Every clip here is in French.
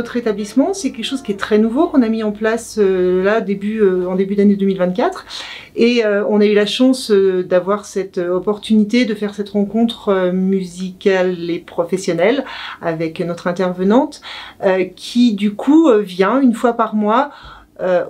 notre établissement, c'est quelque chose qui est très nouveau, qu'on a mis en place là en début d'année 2024. Et on a eu la chance d'avoir cette opportunité de faire cette rencontre musicale et professionnelle avec notre intervenante qui du coup vient une fois par mois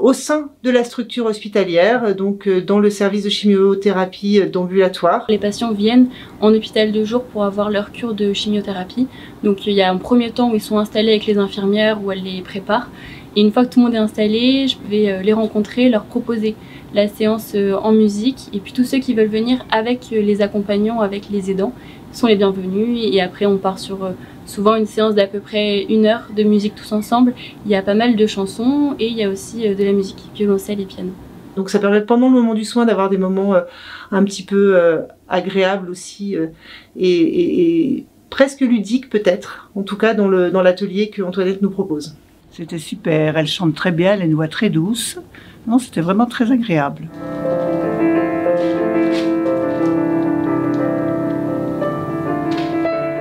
au sein de la structure hospitalière, donc dans le service de chimiothérapie d'ambulatoire. Les patients viennent en hôpital de jour pour avoir leur cure de chimiothérapie. Donc il y a un premier temps où ils sont installés avec les infirmières, où elles les préparent. Et une fois que tout le monde est installé, je vais les rencontrer, leur proposer la séance en musique. Et puis tous ceux qui veulent venir avec les accompagnants, avec les aidants, sont les bienvenus. Et après on part sur souvent une séance d'à peu près 1 heure de musique tous ensemble. Il y a pas mal de chansons et il y a aussi de la musique, violoncelle et piano. Donc ça permet pendant le moment du soin d'avoir des moments un petit peu agréables aussi et presque ludiques peut-être, en tout cas dans l'atelier que Antoinette nous propose. C'était super, elle chante très bien, elle a une voix très douce. Non, c'était vraiment très agréable.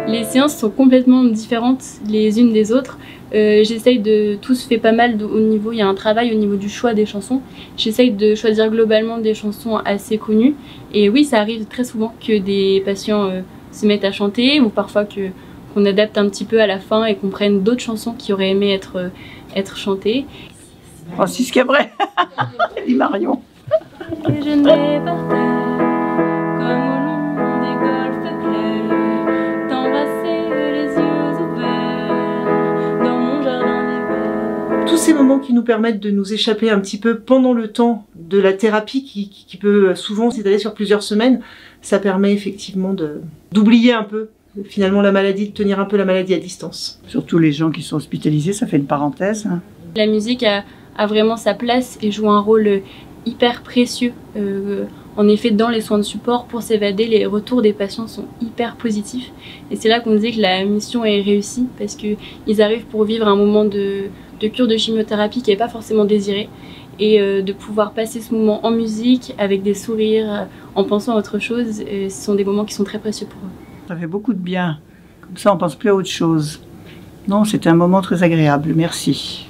Les séances sont complètement différentes les unes des autres. J'essaye de... Tout se fait pas mal au niveau... Il y a un travail au niveau du choix des chansons. J'essaye de choisir globalement des chansons assez connues. Et oui, ça arrive très souvent que des patients se mettent à chanter ou parfois qu'on adapte un petit peu à la fin et qu'on prenne d'autres chansons qui auraient aimé être chantées. Francis Cabret, dit Marion. Et je n'ai par terre, comme au long des golfes clairs, t'embrasser les yeux ouverts dans mon jardin d'hiver. Tous ces moments qui nous permettent de nous échapper un petit peu pendant le temps de la thérapie qui peut souvent s'étaler sur plusieurs semaines, ça permet effectivement d'oublier un peu finalement la maladie, de tenir un peu la maladie à distance. Surtout les gens qui sont hospitalisés, ça fait une parenthèse. La musique a vraiment sa place et joue un rôle hyper précieux. En effet, dans les soins de support, pour s'évader, les retours des patients sont hyper positifs. Et c'est là qu'on dit que la mission est réussie parce qu'ils arrivent pour vivre un moment de cure de chimiothérapie qui n'est pas forcément désiré. Et de pouvoir passer ce moment en musique, avec des sourires, en pensant à autre chose, ce sont des moments qui sont très précieux pour eux. Ça fait beaucoup de bien. Comme ça, on ne pense plus à autre chose. Non, c'était un moment très agréable. Merci.